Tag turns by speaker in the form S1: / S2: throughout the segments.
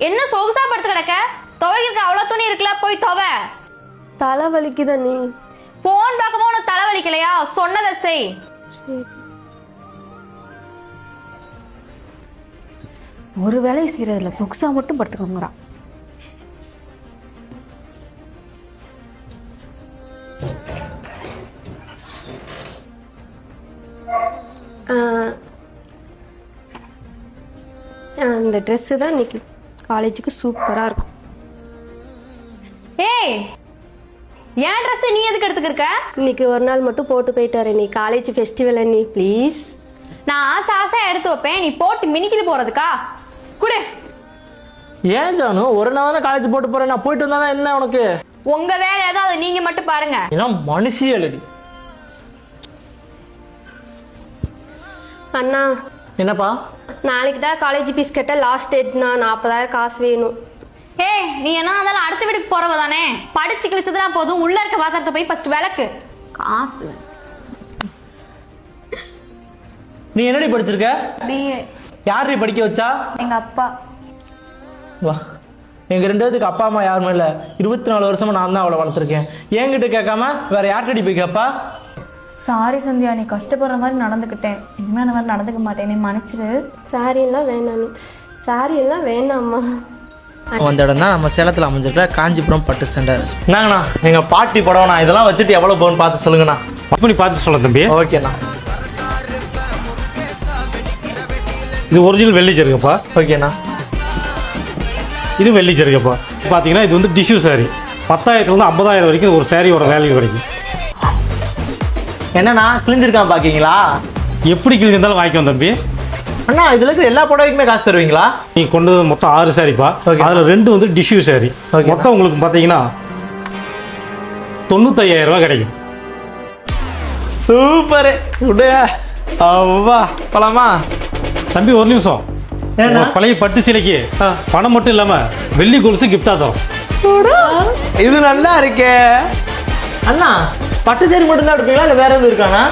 S1: என்ன சொகுசா படுத்து கிடக்க? துவைக்கிறதுக்கு அவ்வளவு துணி இருக்குல்ல, போய் துவை.
S2: தலை வலிக்குதா நீ?
S1: போன் பார்க்கவும் உனக்கு தலை வலிக்கலையா? சொன்னதை செய்.
S3: ஒரு வேலையை செய்யறதில்ல, சொகுசா மட்டும் படுத்துக்கோங்கிறான்.
S2: அந்த ட்ரெஸ்ஸு தான் இன்னைக்கு காலேஜுக்கு சூப்பராக இருக்கும்.
S1: ஏய், ஏன் ட்ரெஸ் நீ எதுக்கு எடுத்துக்கிருக்க?
S2: இன்னைக்கு ஒரு நாள் மட்டும் போட்டு போயிட்டு வரேன். நீ காலேஜ் ஃபெஸ்டிவல் நீ ப்ளீஸ்.
S1: நான் ஆசை ஆசையா எடுத்து வைப்பேன், நீ போட்டு மினிக்கிது போறதுக்கா? குடு.
S4: ஏன் ஜானு, ஒரு நாள் தானே காலேஜ் போட்டு போறேன், நான் போயிட்டு வந்தா என்ன உனக்கு?
S1: உங்க வேலை ஏதோ அதை நீங்க மட்டும் பாருங்க.
S4: ஏன்னா மனுஷியலடி.
S2: அண்ணா
S4: என்னப்பா?
S2: நாளைக்கு தான் காலேஜ் ஃபீஸ் கட்ட லாஸ்ட் டேட்ண்ணா. 40,000 காசு வேணும்.
S1: ஏய், நீ என்ன இருந்தாலும் அடுத்த வீட்டுக்கு போறவ தானே, படிச்சு கிழிச்சதுலாம் போதும். உள்ள இருக்க பாத்திரத்தை போய் ஃபர்ஸ்ட் விளக்கு. காசு
S4: நீ என்னடி படிச்சிருக்க?
S1: பிஏ.
S4: யாரு படிக்க வச்சா?
S1: எங்க அப்பா.
S4: வா, எங்க 2 பேருக்கு அப்பா அம்மா யாருமே இல்லை. 24 வருஷமா நான் தான் அவளை வளர்த்துருக்கேன். என்கிட்ட கேட்காம வேற யார்கிட்ட போய் கேப்பா?
S1: சாரி சந்தியா, நீ கஷ்டப்படுற மாதிரி நடந்துக்கிட்டேன். இனிமே அந்த மாதிரி நடந்துக்க மாட்டேன், நீ மன்னிச்சிரு.
S2: சாரி எல்லாம் வேணாம் நீ. சாரி எல்லாம் வேணாம்மா.
S5: அந்த இடம் தான் நம்ம சேலத்தில் அமைஞ்சிருக்கிற காஞ்சிபுரம் பட்டு சென்டர்.
S4: என்னங்கண்ணா, எங்க பாட்டி படம்ண்ணா, இதெல்லாம் வச்சுட்டு எவ்வளவு போகணும்னு பார்த்து சொல்லுங்கண்ணா.
S6: அப்படி பார்த்து சொல்ல தம்பி.
S4: ஓகேண்ணா.
S6: இது ஒரிஜினல் வெள்ளி ஜருகப்பா.
S4: ஓகேண்ணா.
S6: இது வெள்ளி ஜருகப்பா. பார்த்தீங்கன்னா இது வந்து டிஷ்யூ சாரி. 10,000லேருந்து 50,000 வரைக்கும் ஒரு சாரியோட வேல்யூ கிடைக்கும்.
S4: என்னண்ணா கிழிஞ்சிருக்கான் பாக்கீங்களா?
S6: எப்படி கிழிஞ்சிருந்தாலும் வாங்கிக்கோம் தம்பி.
S4: அண்ணா, இதுல இருக்கிற எல்லா புடவைக்குமே காசு தருவீங்களா?
S6: நீ கொண்டு வந்து மொத்தம் 6 சாரிப்பா. அதில் 2 வந்து டிஷ்யூ சாரி. மொத்தம் உங்களுக்கு பார்த்தீங்கன்னா 95,000 ரூபா கிடைக்கும்.
S4: சூப்பரு. அவ்வா பழமா
S6: தம்பி ஒரு நிமிஷம். பழைய பட்டு சிலைக்கு பணம் மட்டும் இல்லாமல் வெள்ளி கொலுசு கிஃப்டா தரும்.
S4: இது நல்லா இருக்கே. அண்ணா, பட்டு சேரி மட்டும் தான் எடுப்பீங்களா இல்லை வேற எதுவும் இருக்காண்ணா?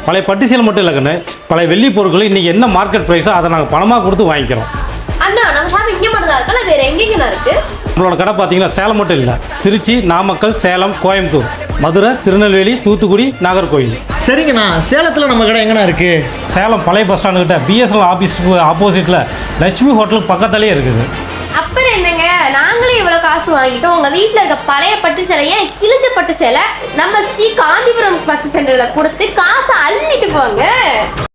S6: பழைய பட்டு சேலை மட்டும் இல்லை கண்ணு, பழைய வெள்ளி பொருட்கள் இன்னைக்கு என்ன மார்க்கெட் ப்ரைஸோ அதை நாங்கள் பணமாக கொடுத்து வாங்கிக்கிறோம்.
S2: அண்ணா நம்ம ஷாப் இங்கே மட்டும் தான் இருக்கல, வேற எங்கெங்கண்ணா இருக்கு?
S6: நம்மளோட கடை பார்த்தீங்கன்னா சேலம் மட்டும் இல்லை, திருச்சி, நாமக்கல், சேலம், கோயம்புத்தூர், மதுரை, திருநெல்வேலி, தூத்துக்குடி, நாகர்கோவில்.
S4: சரிங்கண்ணா, சேலத்தில் நம்ம கடை எங்கண்ணா இருக்கு?
S6: சேலம் பழைய பஸ் ஸ்டாண்டுக்கிட்ட பிஎஸ்எல் ஆஃபீஸுக்கு ஆப்போசிட்டில் லட்சுமி ஹோட்டலுக்கு பக்கத்துலேயே இருக்குது.
S2: அப்புறம் என்னங்க, நாங்களே இவ்வளவு காசு வாங்கிட்டோம். உங்க வீட்டுல இருக்க பழைய பட்டு சேலைய கிழிஞ்ச பட்டு சேலை நம்ம ஸ்ரீ காஞ்சிபுரம் பட்டு சென்டர்ல கொடுத்து காசை அள்ளிட்டு போங்க.